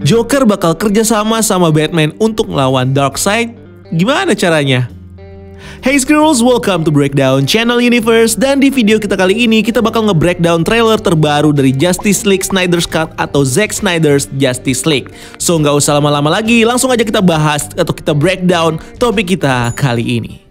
Joker bakal kerjasama sama Batman untuk melawan Darkseid? Gimana caranya? Hey Squirrels, welcome to Breakdown Channel Universe. Dan di video kita kali ini kita bakal nge-breakdown trailer terbaru dari Justice League Snyder's Cut atau Zack Snyder's Justice League. So nggak usah lama-lama lagi, langsung aja kita bahas atau kita breakdown topik kita kali ini.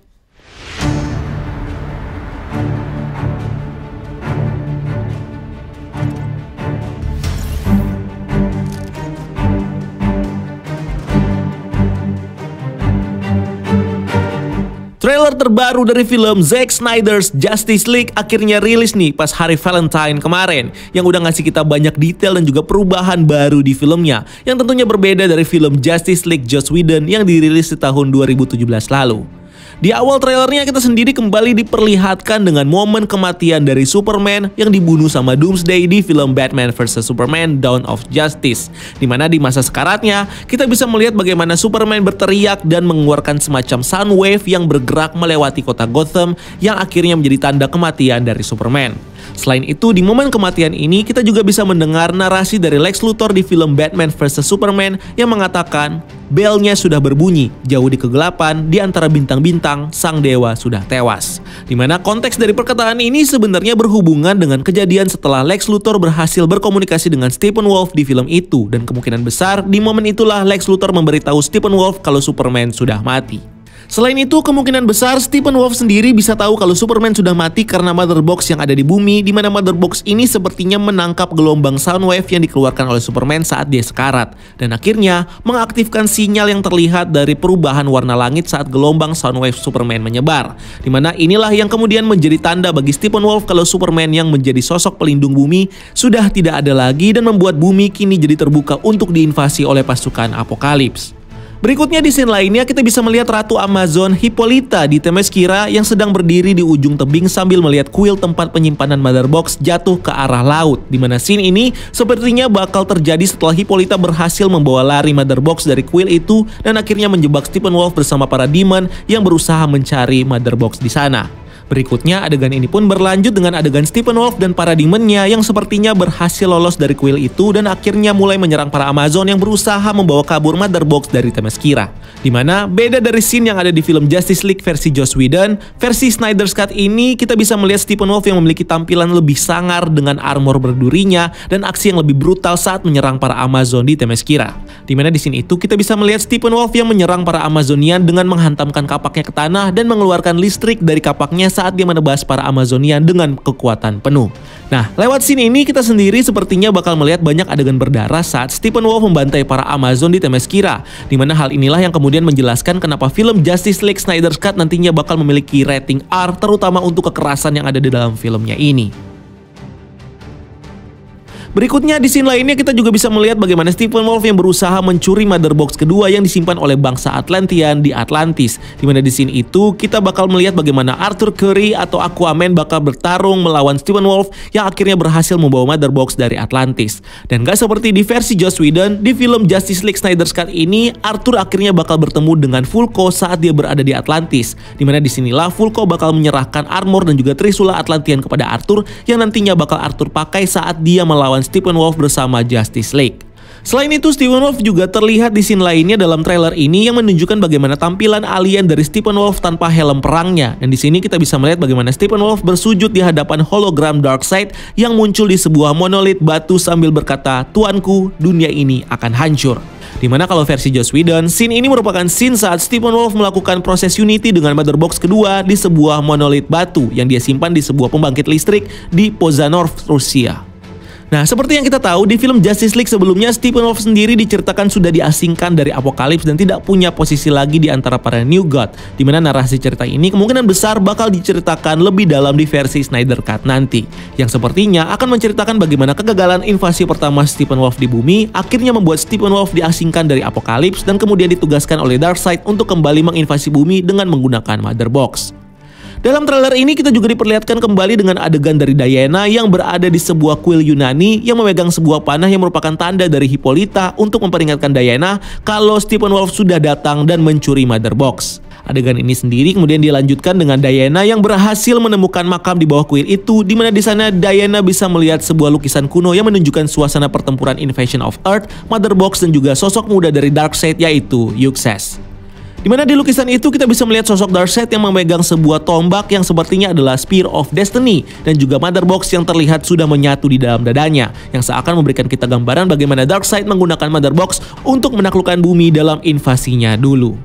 Trailer terbaru dari film Zack Snyder's Justice League akhirnya rilis nih pas hari Valentine kemarin, yang udah ngasih kita banyak detail dan juga perubahan baru di filmnya, yang tentunya berbeda dari film Justice League Joss Whedon yang dirilis di tahun 2017 lalu. Di awal trailernya kita sendiri kembali diperlihatkan dengan momen kematian dari Superman yang dibunuh sama Doomsday di film Batman vs Superman Dawn of Justice, dimana di masa sekaratnya kita bisa melihat bagaimana Superman berteriak dan mengeluarkan semacam sound wave yang bergerak melewati kota Gotham yang akhirnya menjadi tanda kematian dari Superman. Selain itu, di momen kematian ini kita juga bisa mendengar narasi dari Lex Luthor di film Batman vs Superman yang mengatakan, "Belnya sudah berbunyi, jauh di kegelapan, di antara bintang-bintang, sang dewa sudah tewas." Dimana konteks dari perkataan ini sebenarnya berhubungan dengan kejadian setelah Lex Luthor berhasil berkomunikasi dengan Steppenwolf di film itu. Dan kemungkinan besar, di momen itulah Lex Luthor memberitahu Steppenwolf kalau Superman sudah mati. Selain itu, kemungkinan besar Steppenwolf sendiri bisa tahu kalau Superman sudah mati karena Mother Box yang ada di bumi, di mana Mother Box ini sepertinya menangkap gelombang soundwave yang dikeluarkan oleh Superman saat dia sekarat, dan akhirnya mengaktifkan sinyal yang terlihat dari perubahan warna langit saat gelombang soundwave Superman menyebar. Dimana inilah yang kemudian menjadi tanda bagi Steppenwolf kalau Superman yang menjadi sosok pelindung bumi sudah tidak ada lagi dan membuat bumi kini jadi terbuka untuk diinvasi oleh pasukan Apokalips. Berikutnya di scene lainnya kita bisa melihat Ratu Amazon Hippolyta di Themyscira yang sedang berdiri di ujung tebing sambil melihat kuil tempat penyimpanan Mother Box jatuh ke arah laut. Dimana scene ini sepertinya bakal terjadi setelah Hippolyta berhasil membawa lari Mother Box dari kuil itu dan akhirnya menjebak Steppenwolf bersama para demon yang berusaha mencari Mother Box di sana. Berikutnya adegan ini pun berlanjut dengan adegan Steppenwolf dan para demonnya yang sepertinya berhasil lolos dari kuil itu dan akhirnya mulai menyerang para Amazon yang berusaha membawa kabur Mother Box dari Themyscira. Dimana beda dari scene yang ada di film Justice League versi Joss Whedon, versi Snyder's Cut ini kita bisa melihat Steppenwolf yang memiliki tampilan lebih sangar dengan armor berdurinya dan aksi yang lebih brutal saat menyerang para Amazon di Themyscira. Dimana di scene itu kita bisa melihat Steppenwolf yang menyerang para Amazonian dengan menghantamkan kapaknya ke tanah dan mengeluarkan listrik dari kapaknya saat dia menebas para Amazonian dengan kekuatan penuh. Nah, lewat scene ini kita sendiri sepertinya bakal melihat banyak adegan berdarah saat Steppenwolf membantai para Amazon di Themyscira, dimana hal inilah yang kemudian menjelaskan kenapa film Justice League Snyder's Cut nantinya bakal memiliki rating R, terutama untuk kekerasan yang ada di dalam filmnya ini. Berikutnya di scene lainnya kita juga bisa melihat bagaimana Steppenwolf yang berusaha mencuri Mother Box kedua yang disimpan oleh bangsa Atlantean di Atlantis. Dimana di scene itu kita bakal melihat bagaimana Arthur Curry atau Aquaman bakal bertarung melawan Steppenwolf yang akhirnya berhasil membawa Mother Box dari Atlantis. Dan gak seperti di versi Joss Whedon, di film Justice League Snyder's Cut ini Arthur akhirnya bakal bertemu dengan Vulko saat dia berada di Atlantis. Dimana disinilah Vulko bakal menyerahkan armor dan juga trisula Atlantean kepada Arthur yang nantinya bakal Arthur pakai saat dia melawan Steppenwolf bersama Justice League. Selain itu, Steppenwolf juga terlihat di scene lainnya dalam trailer ini yang menunjukkan bagaimana tampilan alien dari Steppenwolf tanpa helm perangnya. Dan di sini kita bisa melihat bagaimana Steppenwolf bersujud di hadapan hologram Darkseid yang muncul di sebuah monolit batu sambil berkata, "Tuanku, dunia ini akan hancur." Dimana kalau versi Joss Whedon, scene ini merupakan scene saat Steppenwolf melakukan proses Unity dengan Mother Box kedua di sebuah monolit batu yang dia simpan di sebuah pembangkit listrik di Pozanov, Rusia. Nah, seperti yang kita tahu di film Justice League sebelumnya, Steppenwolf sendiri diceritakan sudah diasingkan dari Apokalips dan tidak punya posisi lagi di antara para New God. Dimana narasi cerita ini kemungkinan besar bakal diceritakan lebih dalam di versi Snyder Cut nanti, yang sepertinya akan menceritakan bagaimana kegagalan invasi pertama Steppenwolf di bumi akhirnya membuat Steppenwolf diasingkan dari Apokalips dan kemudian ditugaskan oleh Darkseid untuk kembali menginvasi bumi dengan menggunakan Mother Box. Dalam trailer ini kita juga diperlihatkan kembali dengan adegan dari Diana yang berada di sebuah kuil Yunani yang memegang sebuah panah yang merupakan tanda dari Hippolyta untuk memperingatkan Diana kalau Steppenwolf sudah datang dan mencuri Mother Box. Adegan ini sendiri kemudian dilanjutkan dengan Diana yang berhasil menemukan makam di bawah kuil itu, di mana di sana Diana bisa melihat sebuah lukisan kuno yang menunjukkan suasana pertempuran Invasion of Earth, Mother Box, dan juga sosok muda dari Darkseid yaitu Yuxes. Di mana di lukisan itu kita bisa melihat sosok Darkseid yang memegang sebuah tombak yang sepertinya adalah Spear of Destiny, dan juga Mother Box yang terlihat sudah menyatu di dalam dadanya, yang seakan memberikan kita gambaran bagaimana Darkseid menggunakan Mother Box untuk menaklukkan bumi dalam invasinya dulu.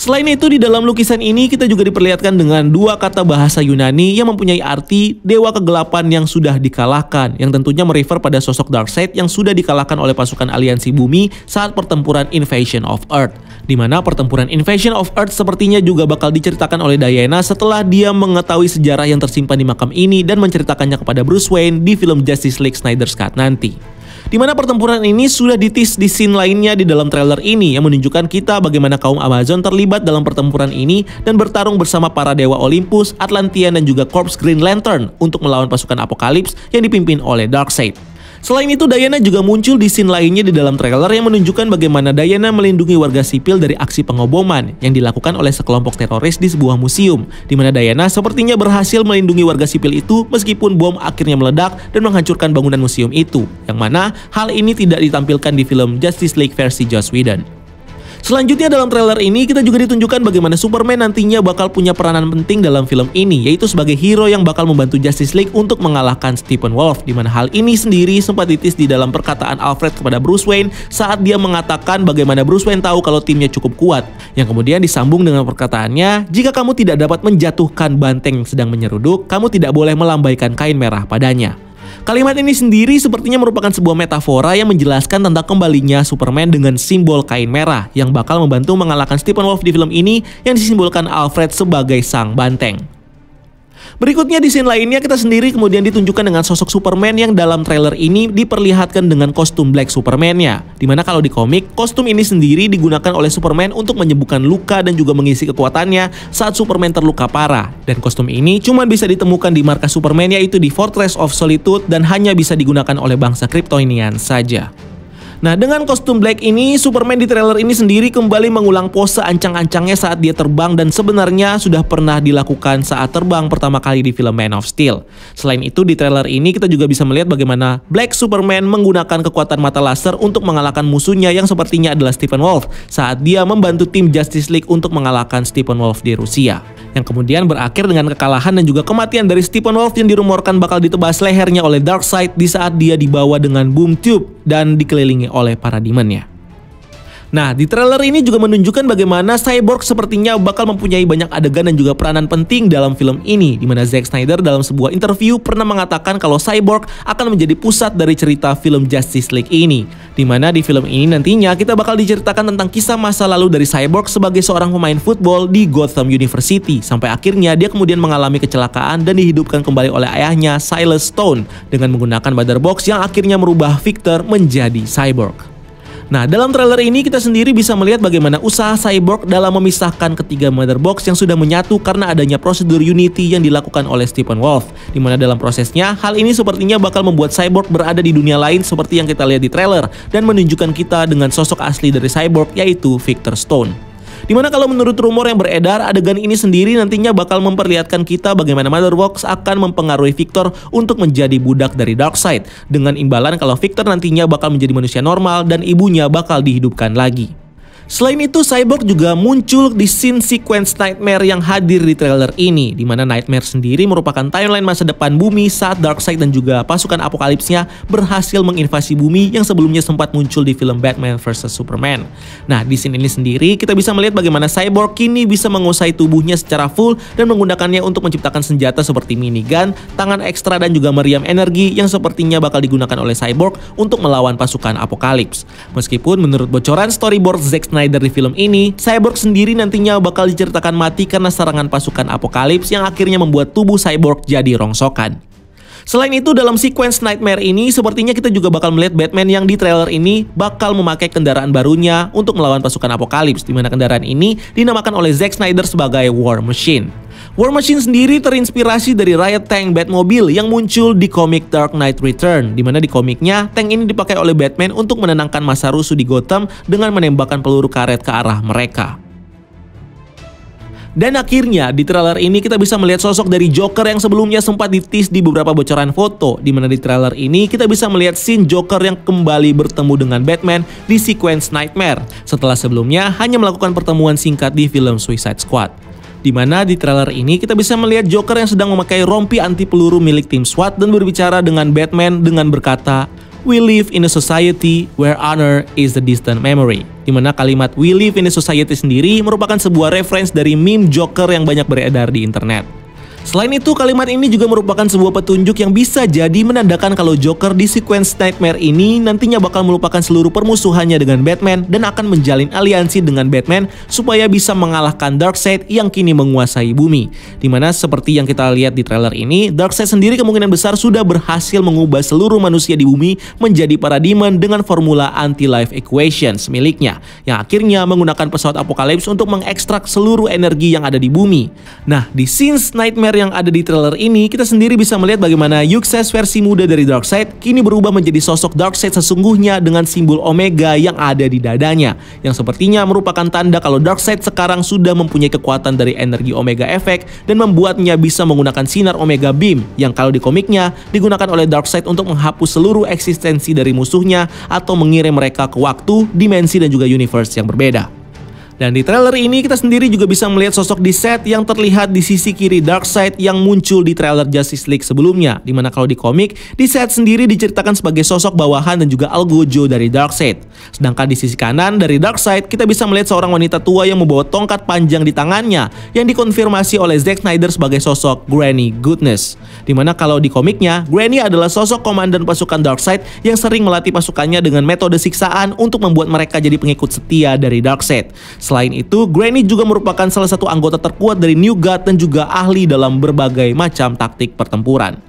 Selain itu, di dalam lukisan ini kita juga diperlihatkan dengan dua kata bahasa Yunani yang mempunyai arti dewa kegelapan yang sudah dikalahkan, yang tentunya merefer pada sosok Darkseid yang sudah dikalahkan oleh pasukan aliansi bumi saat pertempuran Invasion of Earth. Di mana pertempuran Invasion of Earth sepertinya juga bakal diceritakan oleh Diana setelah dia mengetahui sejarah yang tersimpan di makam ini dan menceritakannya kepada Bruce Wayne di film Justice League Snyder's Cut nanti. Di mana pertempuran ini sudah ditis di scene lainnya di dalam trailer ini yang menunjukkan kita bagaimana kaum Amazon terlibat dalam pertempuran ini dan bertarung bersama para dewa Olympus, Atlantean, dan juga Corps Green Lantern untuk melawan pasukan Apokalips yang dipimpin oleh Darkseid. Selain itu, Diana juga muncul di scene lainnya di dalam trailer yang menunjukkan bagaimana Diana melindungi warga sipil dari aksi pengoboman yang dilakukan oleh sekelompok teroris di sebuah museum, di mana Diana sepertinya berhasil melindungi warga sipil itu meskipun bom akhirnya meledak dan menghancurkan bangunan museum itu, yang mana hal ini tidak ditampilkan di film Justice League versi Joss Whedon. Selanjutnya dalam trailer ini kita juga ditunjukkan bagaimana Superman nantinya bakal punya peranan penting dalam film ini, yaitu sebagai hero yang bakal membantu Justice League untuk mengalahkan Steppenwolf, di mana hal ini sendiri sempat ditis di dalam perkataan Alfred kepada Bruce Wayne saat dia mengatakan bagaimana Bruce Wayne tahu kalau timnya cukup kuat, yang kemudian disambung dengan perkataannya, jika kamu tidak dapat menjatuhkan banteng yang sedang menyeruduk, kamu tidak boleh melambaikan kain merah padanya. Kalimat ini sendiri sepertinya merupakan sebuah metafora yang menjelaskan tentang kembalinya Superman dengan simbol kain merah yang bakal membantu mengalahkan Steppenwolf di film ini yang disimbolkan Alfred sebagai sang banteng. Berikutnya di scene lainnya kita sendiri kemudian ditunjukkan dengan sosok Superman yang dalam trailer ini diperlihatkan dengan kostum Black Superman-nya. Dimana kalau di komik, kostum ini sendiri digunakan oleh Superman untuk menyembuhkan luka dan juga mengisi kekuatannya saat Superman terluka parah. Dan kostum ini cuma bisa ditemukan di markas Superman yaitu di Fortress of Solitude dan hanya bisa digunakan oleh bangsa Kryptonian saja. Nah, dengan kostum Black ini, Superman di trailer ini sendiri kembali mengulang pose ancang-ancangnya saat dia terbang dan sebenarnya sudah pernah dilakukan saat terbang pertama kali di film Man of Steel. Selain itu, di trailer ini kita juga bisa melihat bagaimana Black Superman menggunakan kekuatan mata laser untuk mengalahkan musuhnya yang sepertinya adalah Steppenwolf saat dia membantu tim Justice League untuk mengalahkan Steppenwolf di Rusia. Yang kemudian berakhir dengan kekalahan dan juga kematian dari Steppenwolf yang dirumorkan bakal ditebas lehernya oleh Darkseid di saat dia dibawa dengan boom tube dan dikelilingi oleh para demonnya. Nah, di trailer ini juga menunjukkan bagaimana Cyborg sepertinya bakal mempunyai banyak adegan dan juga peranan penting dalam film ini, di mana Zack Snyder dalam sebuah interview pernah mengatakan kalau Cyborg akan menjadi pusat dari cerita film Justice League ini, di mana di film ini nantinya kita bakal diceritakan tentang kisah masa lalu dari Cyborg sebagai seorang pemain football di Gotham University, sampai akhirnya dia kemudian mengalami kecelakaan dan dihidupkan kembali oleh ayahnya Silas Stone dengan menggunakan Mother Box yang akhirnya merubah Victor menjadi Cyborg. Nah, dalam trailer ini kita sendiri bisa melihat bagaimana usaha Cyborg dalam memisahkan ketiga Mother Box yang sudah menyatu karena adanya prosedur Unity yang dilakukan oleh Steppenwolf, di mana dalam prosesnya hal ini sepertinya bakal membuat Cyborg berada di dunia lain seperti yang kita lihat di trailer dan menunjukkan kita dengan sosok asli dari Cyborg yaitu Victor Stone. Dimana kalau menurut rumor yang beredar, adegan ini sendiri nantinya bakal memperlihatkan kita bagaimana Mother Box akan mempengaruhi Victor untuk menjadi budak dari Darkseid, dengan imbalan kalau Victor nantinya bakal menjadi manusia normal dan ibunya bakal dihidupkan lagi. Selain itu, Cyborg juga muncul di scene sequence Nightmare yang hadir di trailer ini, di mana Nightmare sendiri merupakan timeline masa depan bumi saat Darkseid dan juga pasukan Apokalipsnya berhasil menginvasi bumi yang sebelumnya sempat muncul di film Batman vs Superman. Nah, di scene ini sendiri kita bisa melihat bagaimana Cyborg kini bisa menguasai tubuhnya secara full dan menggunakannya untuk menciptakan senjata seperti minigun, tangan ekstra, dan juga meriam energi yang sepertinya bakal digunakan oleh Cyborg untuk melawan pasukan Apokalips. Meskipun menurut bocoran storyboard Zack Snyder di film ini, Cyborg sendiri nantinya bakal diceritakan mati karena serangan pasukan Apokalips yang akhirnya membuat tubuh Cyborg jadi rongsokan. Selain itu, dalam sequence Nightmare ini sepertinya kita juga bakal melihat Batman yang di trailer ini bakal memakai kendaraan barunya untuk melawan pasukan Apokalips, di mana kendaraan ini dinamakan oleh Zack Snyder sebagai War Machine. War Machine sendiri terinspirasi dari Riot Tank Batmobile yang muncul di komik Dark Knight Return, di mana di komiknya tank ini dipakai oleh Batman untuk menenangkan massa rusuh di Gotham dengan menembakkan peluru karet ke arah mereka. Dan akhirnya di trailer ini kita bisa melihat sosok dari Joker yang sebelumnya sempat di-tease di beberapa bocoran foto, di mana di trailer ini kita bisa melihat scene Joker yang kembali bertemu dengan Batman di sequence Nightmare setelah sebelumnya hanya melakukan pertemuan singkat di film Suicide Squad. Di mana di trailer ini kita bisa melihat Joker yang sedang memakai rompi anti peluru milik tim SWAT dan berbicara dengan Batman dengan berkata, "We live in a society where honor is a distant memory." Di mana kalimat "we live in a society" sendiri merupakan sebuah reference dari meme Joker yang banyak beredar di internet. Selain itu, kalimat ini juga merupakan sebuah petunjuk yang bisa jadi menandakan kalau Joker di sequence Nightmare ini nantinya bakal melupakan seluruh permusuhannya dengan Batman dan akan menjalin aliansi dengan Batman supaya bisa mengalahkan Darkseid yang kini menguasai bumi. Dimana seperti yang kita lihat di trailer ini, Darkseid sendiri kemungkinan besar sudah berhasil mengubah seluruh manusia di bumi menjadi para demon dengan formula anti-life equations miliknya, yang akhirnya menggunakan pesawat Apokalips untuk mengekstrak seluruh energi yang ada di bumi. Nah, di scenes Nightmare yang ada di trailer ini, kita sendiri bisa melihat bagaimana Yuxes versi muda dari Darkseid kini berubah menjadi sosok Darkseid sesungguhnya dengan simbol Omega yang ada di dadanya, yang sepertinya merupakan tanda kalau Darkseid sekarang sudah mempunyai kekuatan dari energi Omega Effect dan membuatnya bisa menggunakan sinar Omega Beam yang kalau di komiknya digunakan oleh Darkseid untuk menghapus seluruh eksistensi dari musuhnya atau mengirim mereka ke waktu, dimensi dan juga universe yang berbeda. Dan di trailer ini kita sendiri juga bisa melihat sosok Deathshead yang terlihat di sisi kiri Darkseid yang muncul di trailer Justice League sebelumnya. Dimana kalau di komik, Deathshead sendiri diceritakan sebagai sosok bawahan dan juga algojo dari Darkseid. Sedangkan di sisi kanan dari Darkseid, kita bisa melihat seorang wanita tua yang membawa tongkat panjang di tangannya yang dikonfirmasi oleh Zack Snyder sebagai sosok Granny Goodness. Dimana kalau di komiknya, Granny adalah sosok komandan pasukan Darkseid yang sering melatih pasukannya dengan metode siksaan untuk membuat mereka jadi pengikut setia dari Darkseid. Selain itu, Granny juga merupakan salah satu anggota terkuat dari New God dan juga ahli dalam berbagai macam taktik pertempuran.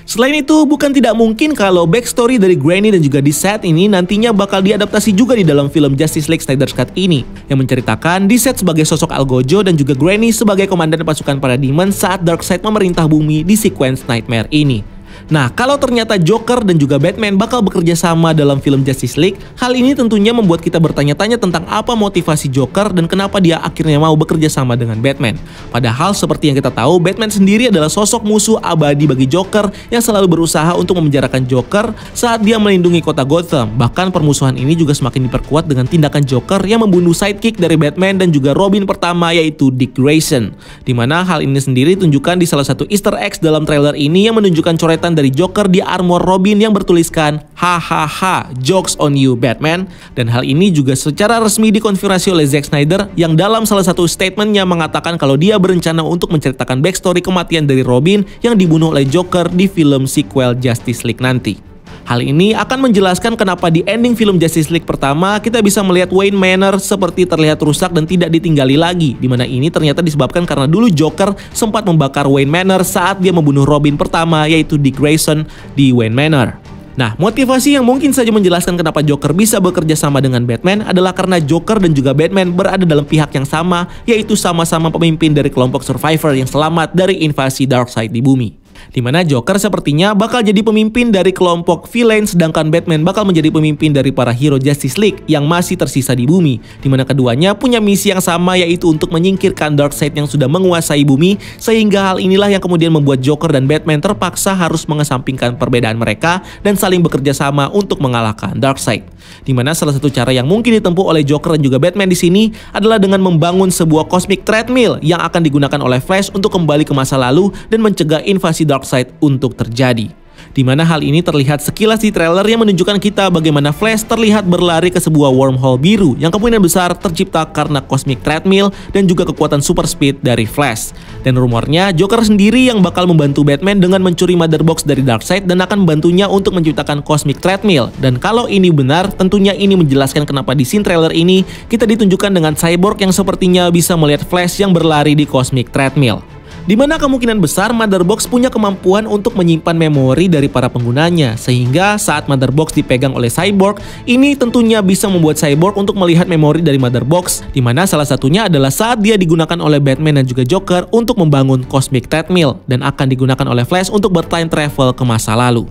Selain itu, bukan tidak mungkin kalau backstory dari Granny dan juga Deathshead ini nantinya bakal diadaptasi juga di dalam film Justice League Snyder's Cut ini, yang menceritakan Deathshead sebagai sosok algojo dan juga Granny sebagai komandan pasukan para demon saat Darkseid memerintah bumi di sequence Nightmare ini. Nah, kalau ternyata Joker dan juga Batman bakal bekerja sama dalam film Justice League, hal ini tentunya membuat kita bertanya-tanya tentang apa motivasi Joker dan kenapa dia akhirnya mau bekerja sama dengan Batman. Padahal seperti yang kita tahu, Batman sendiri adalah sosok musuh abadi bagi Joker yang selalu berusaha untuk memenjarakan Joker saat dia melindungi kota Gotham. Bahkan permusuhan ini juga semakin diperkuat dengan tindakan Joker yang membunuh sidekick dari Batman dan juga Robin pertama, yaitu Dick Grayson. Dimana hal ini sendiri ditunjukkan di salah satu Easter eggs dalam trailer ini yang menunjukkan coretan dari Joker di armor Robin yang bertuliskan "hahaha, jokes on you Batman", dan hal ini juga secara resmi dikonfirmasi oleh Zack Snyder yang dalam salah satu statementnya mengatakan kalau dia berencana untuk menceritakan backstory kematian dari Robin yang dibunuh oleh Joker di film sequel Justice League nanti. Hal ini akan menjelaskan kenapa di ending film Justice League pertama kita bisa melihat Wayne Manor seperti terlihat rusak dan tidak ditinggali lagi, dimana ini ternyata disebabkan karena dulu Joker sempat membakar Wayne Manor saat dia membunuh Robin pertama, yaitu Dick Grayson di Wayne Manor. Nah, motivasi yang mungkin saja menjelaskan kenapa Joker bisa bekerja sama dengan Batman adalah karena Joker dan juga Batman berada dalam pihak yang sama, yaitu sama-sama pemimpin dari kelompok survivor yang selamat dari invasi Darkseid di bumi. Dimana Joker sepertinya bakal jadi pemimpin dari kelompok villain, sedangkan Batman bakal menjadi pemimpin dari para hero Justice League yang masih tersisa di bumi. Dimana keduanya punya misi yang sama, yaitu untuk menyingkirkan Darkseid yang sudah menguasai bumi, sehingga hal inilah yang kemudian membuat Joker dan Batman terpaksa harus mengesampingkan perbedaan mereka dan saling bekerja sama untuk mengalahkan Darkseid. Dimana salah satu cara yang mungkin ditempuh oleh Joker dan juga Batman di sini adalah dengan membangun sebuah cosmic treadmill yang akan digunakan oleh Flash untuk kembali ke masa lalu dan mencegah invasi Darkseid untuk terjadi. Dimana hal ini terlihat sekilas di trailer yang menunjukkan kita bagaimana Flash terlihat berlari ke sebuah wormhole biru yang kemungkinan besar tercipta karena cosmic treadmill dan juga kekuatan super speed dari Flash. Dan rumornya Joker sendiri yang bakal membantu Batman dengan mencuri mother box dari Darkseid dan akan membantunya untuk menciptakan cosmic treadmill. Dan kalau ini benar, tentunya ini menjelaskan kenapa di scene trailer ini kita ditunjukkan dengan Cyborg yang sepertinya bisa melihat Flash yang berlari di cosmic treadmill. Dimana kemungkinan besar Mother Box punya kemampuan untuk menyimpan memori dari para penggunanya, sehingga saat Mother Box dipegang oleh Cyborg, ini tentunya bisa membuat Cyborg untuk melihat memori dari Mother Box, dimana salah satunya adalah saat dia digunakan oleh Batman dan juga Joker untuk membangun Cosmic Treadmill, dan akan digunakan oleh Flash untuk bertime travel ke masa lalu.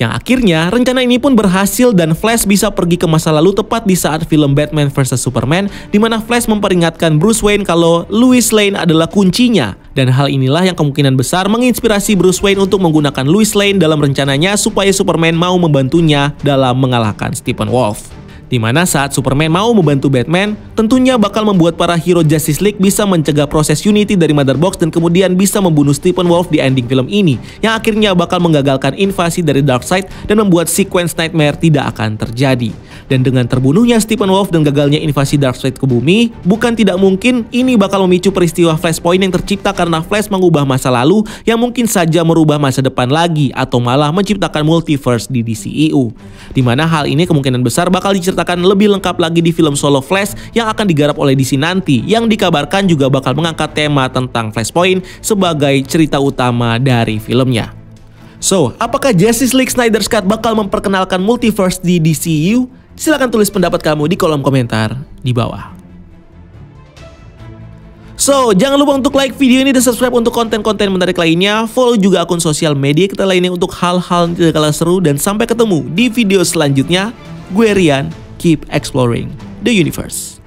Yang akhirnya rencana ini pun berhasil dan Flash bisa pergi ke masa lalu tepat di saat film Batman vs Superman, di mana Flash memperingatkan Bruce Wayne kalau Lois Lane adalah kuncinya. Dan hal inilah yang kemungkinan besar menginspirasi Bruce Wayne untuk menggunakan Lois Lane dalam rencananya supaya Superman mau membantunya dalam mengalahkan Steppenwolf. Di mana saat Superman mau membantu Batman, tentunya bakal membuat para hero Justice League bisa mencegah proses Unity dari Mother Box dan kemudian bisa membunuh Steppenwolf di ending film ini, yang akhirnya bakal menggagalkan invasi dari Darkseid dan membuat sequence Nightmare tidak akan terjadi. Dan dengan terbunuhnya Steppenwolf dan gagalnya invasi Darkseid ke bumi, bukan tidak mungkin ini bakal memicu peristiwa Flashpoint yang tercipta karena Flash mengubah masa lalu yang mungkin saja merubah masa depan lagi atau malah menciptakan multiverse di DCEU. Di mana hal ini kemungkinan besar bakal diceritakan lebih lengkap lagi di film solo Flash yang akan digarap oleh DC nanti, yang dikabarkan juga bakal mengangkat tema tentang Flashpoint sebagai cerita utama dari filmnya. So, apakah Justice League Snyder's Cut bakal memperkenalkan multiverse di DCEU? Silahkan tulis pendapat kamu di kolom komentar di bawah. So, jangan lupa untuk like video ini dan subscribe untuk konten-konten menarik lainnya. Follow juga akun sosial media kita lainnya untuk hal-hal yang tidak kalah seru. Dan sampai ketemu di video selanjutnya. Gue Rian, keep exploring the universe.